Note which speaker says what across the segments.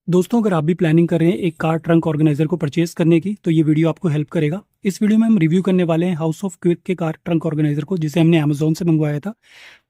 Speaker 1: दोस्तों, अगर आप भी प्लानिंग कर रहे हैं एक कार ट्रंक ऑर्गेनाइजर को परचेज करने की तो ये वीडियो आपको हेल्प करेगा। इस वीडियो में हम रिव्यू करने वाले हैं हाउस ऑफ क्विक के कार ट्रंक ऑर्गेनाइजर को, जिसे हमने अमेजोन से मंगवाया था।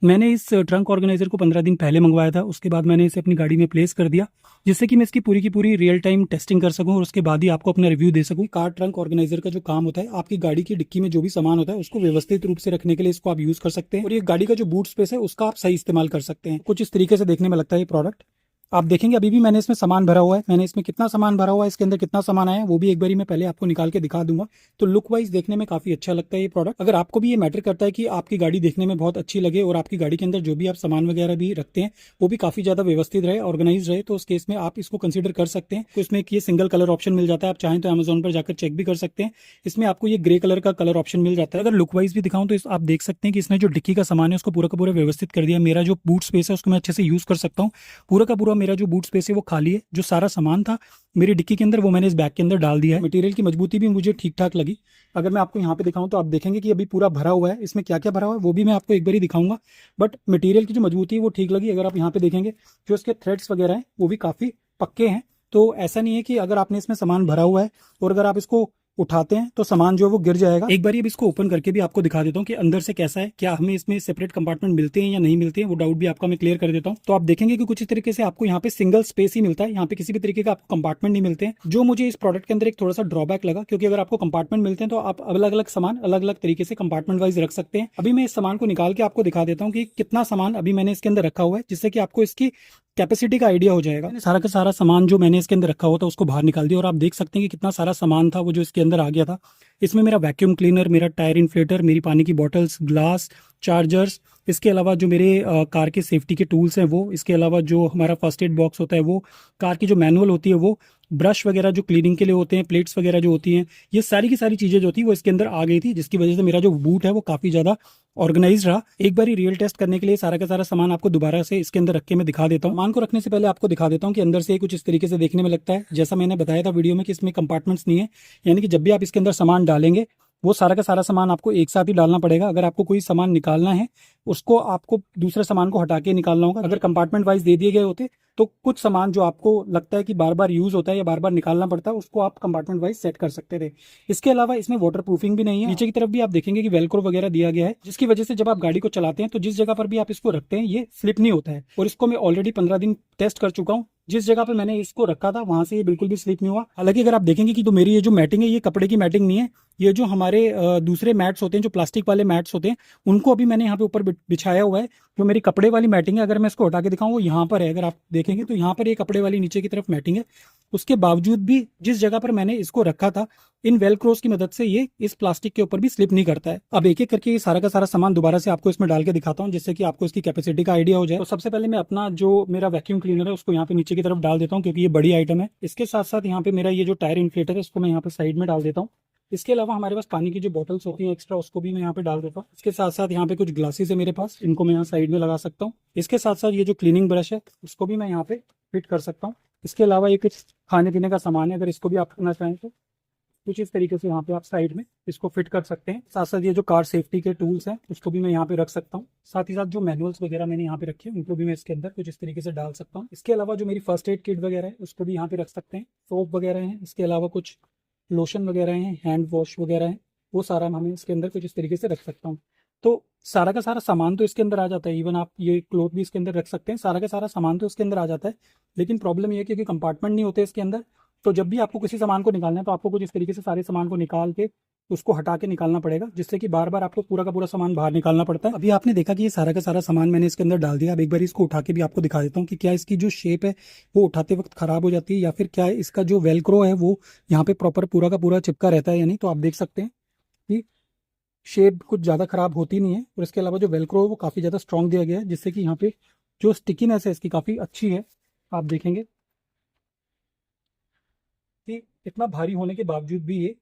Speaker 1: मैंने इस ट्रंक ऑर्गेनाइजर को 15 दिन पहले मंगवाया था। उसके बाद मैंने इसे अपनी गाड़ी में प्लेस कर दिया, जिससे कि मैं इसकी पूरी की पूरी रियल टाइम टेस्टिंग कर सकूं और उसके बाद ही आपको अपना रिव्यू दे सकूं। कार ट्रंक ऑर्गेनाइजर का जो काम होता है, आपकी गाड़ी की डिक्की में जो भी सामान होता है उसको व्यवस्थित रूप से रखने के लिए इसको आप यूज कर सकते हैं, और ये गाड़ी का जो बूट स्पेस है उसका आप सही इस्तेमाल कर सकते हैं। कुछ इस तरीके से देखने में लगता है ये प्रोडक्ट। आप देखेंगे अभी भी मैंने इसमें सामान भरा हुआ है। मैंने इसमें कितना सामान भरा हुआ है, इसके अंदर कितना सामान आया है, वो भी एक बारी मैं पहले आपको निकाल के दिखा दूंगा। तो लुक वाइज देखने में काफी अच्छा लगता है ये प्रोडक्ट। अगर आपको भी ये मैटर करता है कि आपकी गाड़ी देखने में बहुत अच्छी लगे और आपकी गाड़ी के अंदर जो भी आप सामान वगैरह भी रखते हैं वो भी काफी ज्यादा व्यवस्थित रहे, ऑर्गेनाइज रहे, तो उस केस में आप इसको कंसिडर कर सकते हैं। तो इसमें ये सिंगल कलर ऑप्शन मिल जाता है। आप चाहें तो अमेजोन पर जाकर चेक भी कर सकते हैं। इसमें आपको ये ग्रे कलर का कलर ऑप्शन मिल जाता है। अगर लुक वाइज भी दिखाऊं तो आप देख सकते हैं कि इसने जो डिक्की का सामान है उसको पूरा का पूरा व्यवस्थित कर दिया। मेरा जो बूट स्पेस है उसको मैं अच्छे से यूज कर सकता हूँ। पूरा का पूरा मेरा जो बूट स्पेस है वो खाली है। जो सारा सामान था मेरी डिक्की के अंदर वो मैंने इस बैग के अंदर डाल दिया है। मटेरियल की मजबूती भी मुझे ठीक ठाक लगी। अगर मैं आपको यहाँ पे दिखाऊं तो आप देखेंगे कि अभी पूरा भरा हुआ है। इसमें क्या क्या भरा हुआ है वो भी मैं आपको एक बार ही दिखाऊंगा, बट मटेरियल की जो मजबूती है वो ठीक लगी। अगर आप यहाँ पे देखेंगे जो इसके थ्रेड्स वगैरह हैं वो भी काफी पक्के हैं। तो ऐसा नहीं है कि अगर आपने इसमें सामान भरा हुआ है और अगर आप इसको उठाते हैं तो सामान जो है वो गिर जाएगा। एक बार अब इसको ओपन करके भी आपको दिखा देता हूँ कि अंदर से कैसा है, क्या हमें इसमें सेपरेट कंपार्टमेंट मिलते हैं या नहीं मिलते हैं, वो डाउट भी आपका मैं क्लियर कर देता हूँ। तो आप देखेंगे कि कुछ इस तरीके से आपको यहाँ पे सिंगल स्पेस ही मिलता है। यहाँ पे किसी भी तरीके का आपको कंपार्टमेंट नहीं मिलते हैं, जो मुझे इस प्रोडक्ट के अंदर एक थोड़ा सा ड्रॉबैक लगा। क्योंकि अगर आपको कंपार्टमेंट मिलते हैं तो आप अलग अलग सामान अलग अलग तरीके से कंपार्टमेंट वाइज रख सकते हैं। अभी मैं इस सामान को निकाल के आपको दिखा देता हूँ कि कितना सामान अभी मैंने इसके अंदर रखा हुआ है, जिससे कि आपको इसकी कैपेसिटी का आइडिया हो जाएगा। सारा का सारा सामान जो मैंने इसके अंदर रखा हुआ था उसको बाहर निकाल दिया, और आप देख सकते हैं कि कितना सारा सामान था वो जो इसके अंदर आ गया था। इसमें मेरा वैक्यूम क्लीनर, मेरा टायर इन्फ्लेटर, मेरी पानी की बॉटल्स, ग्लास, चार्जर्स, इसके अलावा जो मेरे कार के सेफ्टी के टूल्स हैं वो, इसके अलावा जो हमारा फर्स्ट एड बॉक्स होता है वो, कार की जो मैनुअल होती है वो, ब्रश वगैरह जो क्लीनिंग के लिए होते हैं, प्लेट्स वगैरह जो होती हैं, ये सारी की सारी चीज़ें जो थी वो इसके अंदर आ गई थी, जिसकी वजह से मेरा जो बूट है वो काफ़ी ज़्यादा ऑर्गेनाइज रहा। एक बार ही रियल टेस्ट करने के लिए सारा का सारा सामान आपको दोबारा से इसके अंदर रख के मैं दिखा देता हूँ। सामान को रखने से पहले आपको दिखा देता हूँ कि अंदर से कुछ इस तरीके से देखने में लगता है। जैसा मैंने बताया था वीडियो में कि इसमें कंपार्टमेंट्स नहीं है, यानी कि जब भी आप इसके अंदर सामान डालेंगे वो सारा का सारा सामान आपको एक साथ ही डालना पड़ेगा। अगर आपको कोई सामान निकालना है उसको आपको दूसरे सामान को हटा के निकालना होगा। अगर कंपार्टमेंट वाइज दे दिए गए होते तो कुछ सामान जो आपको लगता है कि बार बार यूज होता है या बार बार निकालना पड़ता है उसको आप कंपार्टमेंट वाइज सेट कर सकते थे। इसके अलावा इसमें वाटर प्रूफिंग भी नहीं है। नीचे की तरफ भी आप देखेंगे कि वेलक्रो वगैरह दिया गया है, जिसकी वजह से जब आप गाड़ी को चलाते हैं तो जिस जगह पर भी आप इसको रखते हैं ये स्लिप नहीं होता है। और इसको मैं ऑलरेडी 15 दिन टेस्ट कर चुका हूँ। जिस जगह पे मैंने इसको रखा था वहां से ये बिल्कुल भी स्लिप नहीं हुआ। हालांकि अगर आप देखेंगे कि तो मेरी ये जो मैटिंग है ये कपड़े की मैटिंग नहीं है, ये जो हमारे दूसरे मैट्स होते हैं, जो प्लास्टिक वाले मैट्स होते हैं, उनको अभी मैंने यहाँ पे ऊपर बिछाया हुआ है। जो मेरी कपड़े वाली मैटिंग है, अगर मैं इसको हटा के दिखाऊं वो यहाँ पर है। अगर आप देखेंगे तो यहाँ पर ये कपड़े वाली नीचे की तरफ मैटिंग है। उसके बावजूद भी जिस जगह पर मैंने इसको रखा था, इन वेलक्रोस की मदद से ये इस प्लास्टिक के ऊपर भी स्लिप नहीं करता है। अब एक एक करके ये सारा का सारा सामान दोबारा से आपको इसमें डाल के दिखाता हूँ, जिससे कि आपको इसकी कैपेसिटी का आइडिया हो जाए। तो सबसे पहले मैं अपना जो मेरा वैक्यूम क्लीनर है उसको यहाँ पे नीचे की तरफ डाल देता हूँ, क्योंकि ये बड़ी आइटम है। इसके साथ साथ यहाँ पे मेरा ये जो टायर इन्फ्लेटर है उसको मैं यहाँ पे साइड में डाल देता हूँ। इसके अलावा हमारे पास पानी की जो बॉटल्स होती हैं एक्स्ट्रा, उसको भी मैं यहाँ पे डाल देता हूँ। इसके साथ साथ यहाँ पे कुछ ग्लासेस है मेरे पास, इनको मैं यहाँ साइड में लगा सकता हूँ। इसके साथ साथ ये जो क्लीनिंग ब्रश है उसको भी मैं यहाँ पे फिट कर सकता हूँ। इसके अलावा ये कुछ खाने पीने का सामान है, अगर इसको भी आप करना चाहें तो कुछ इस तरीके से यहाँ पे आप साइड में इसको फिट कर सकते हैं। साथ साथ ये जो कार सेफ्टी के टूल्स हैं उसको भी मैं यहाँ पे रख सकता हूँ। साथ ही साथ जो मैनुअल्स वगैरह मैंने यहाँ पे रखे हैं उनको भी मैं इसके अंदर कुछ इस तरीके से डाल सकता हूँ। इसके अलावा जो मेरी फर्स्ट एड किट वगैरह है उसको भी यहाँ पे रख सकते हैं। सोप वगैरह हैं, इसके अलावा कुछ लोशन वगैरह हैं, हैंड वॉश वगैरह हैं, वो सारा हमें इसके अंदर कुछ इस तरीके से रख सकता हूँ। तो सारा का सारा सामान तो इसके अंदर आ जाता है। इवन आप ये क्लोथ भी इसके अंदर रख सकते हैं। सारा का सारा सामान तो इसके अंदर आ जाता है, लेकिन प्रॉब्लम ये है क्योंकि कंपार्टमेंट नहीं होते इसके अंदर, तो जब भी आपको किसी सामान को निकालना है तो आपको कुछ इस तरीके से सारे सामान को निकाल के उसको हटा के निकालना पड़ेगा, जिससे कि बार बार आपको पूरा का पूरा सामान बाहर निकालना पड़ता है। अभी आपने देखा कि ये सारा का सारा सामान मैंने इसके अंदर डाल दिया। अब एक बार इसको उठा के भी आपको दिखा देता हूँ कि क्या इसकी जो शेप है वो उठाते वक्त खराब हो जाती है या फिर क्या इसका जो वेलक्रो है वो यहाँ पे प्रॉपर पूरा का पूरा चिपका रहता है या नहीं। तो आप देख सकते हैं कि शेप कुछ ज़्यादा खराब होती नहीं है, और इसके अलावा जो वेलक्रो है वो काफ़ी ज़्यादा स्ट्रॉन्ग दिया गया है, जिससे कि यहाँ पे जो स्टिकीनेस है इसकी काफ़ी अच्छी है। आप देखेंगे कि इतना भारी होने के बावजूद भी ये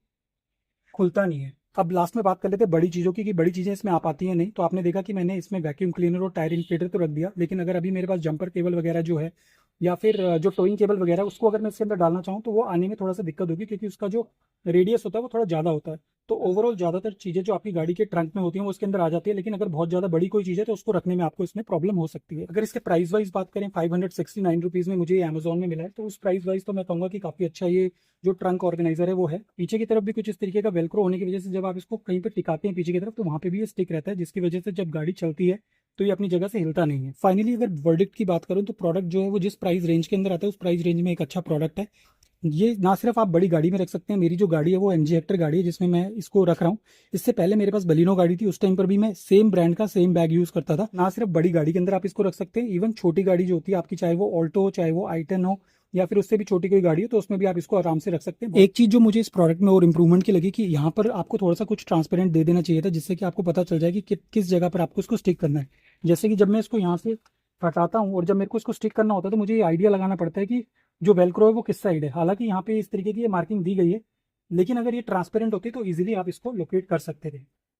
Speaker 1: खुलता नहीं है। अब लास्ट में बात कर लेते हैं बड़ी चीज़ों की, कि बड़ी चीज़ें इसमें आ पाती हैं नहीं। तो आपने देखा कि मैंने इसमें वैक्यूम क्लीनर और टायर इन्फ्लेटर तो रख दिया, लेकिन अगर अभी मेरे पास जंपर केबल वगैरह जो है या फिर जो टोइंग केबल वगैरह उसको अगर मैं इसके अंदर डालना चाहूँ तो वो आने में थोड़ा सा दिक्कत होगी, क्योंकि उसका जो रेडियस होता है वो थोड़ा ज़्यादा होता है। तो ओवरऑल ज़्यादातर चीज़ें जो आपकी गाड़ी के ट्रंक में होती हैं वो उसके अंदर आ जाती है, लेकिन अगर बहुत ज़्यादा बड़ी कोई चीज़ है तो उसको रखने में आपको इसमें प्रॉब्लम हो सकती है। अगर इसके प्राइस वाइज बात करें, 569 रुपीज़ में मुझे अमेजोन में मिला है, तो उस प्राइस वाइज तो मैं कहूँगा कि काफ़ी अच्छा ये जो ट्रंक ऑर्गेनाइजर है वो है। पीछे की तरफ भी कुछ इस तरीके का वेलक्रो होने की वजह से जब आप इसको कहीं पर टिकाते हैं पीछे की तरफ, तो वहाँ पे भी ये स्टिक रहता है, जिसकी वजह से जब गाड़ी चलती है तो ये अपनी जगह से हिलता नहीं है। फाइनली अगर वर्डिक्ट की बात करूँ तो प्रोडक्ट जो है वो जिस प्राइस रेंज के अंदर आता है उस प्राइस रेंज में एक अच्छा प्रोडक्ट है। ये ना सिर्फ आप बड़ी गाड़ी में रख सकते हैं, मेरी जो गाड़ी है वो एमजी हेक्टर गाड़ी है जिसमें मैं इसको रख रहा हूँ। इससे पहले मेरे पास बलिनो गाड़ी थी, उस टाइम पर भी मैं सेम ब्रांड का सेम बैग यूज करता था। ना सिर्फ बड़ी गाड़ी के अंदर आप इसको रख सकते हैं, इवन छोटी गाड़ी जो होती है आपकी, चाहे वो ऑल्टो हो, चाहे वो आई10 हो, या फिर उससे भी छोटी कोई गाड़ी हो, तो उसमें भी आप इसको आराम से रख सकते हैं। एक चीज जो मुझे इस प्रोडक्ट में और इम्प्रूवमेंट की लगी कि यहाँ पर आपको थोड़ा सा कुछ ट्रांसपेरेंट दे देना चाहिए था, जिससे कि आपको पता चल जाए कि किस जगह पर आपको इसको स्टिक करना है। जैसे कि जब मैं इसको यहाँ से हटाता हूँ और जब मेरे को इसको स्टिक करना होता है तो मुझे ये आइडिया लगाना पड़ता है कि जो वेलक्रो है वो किस साइड है। हालांकि यहाँ पे इस तरीके की ये मार्किंग दी गई है, लेकिन अगर ये ट्रांसपेरेंट होती तो इजीली आप इसको लोकेट कर सकते थे।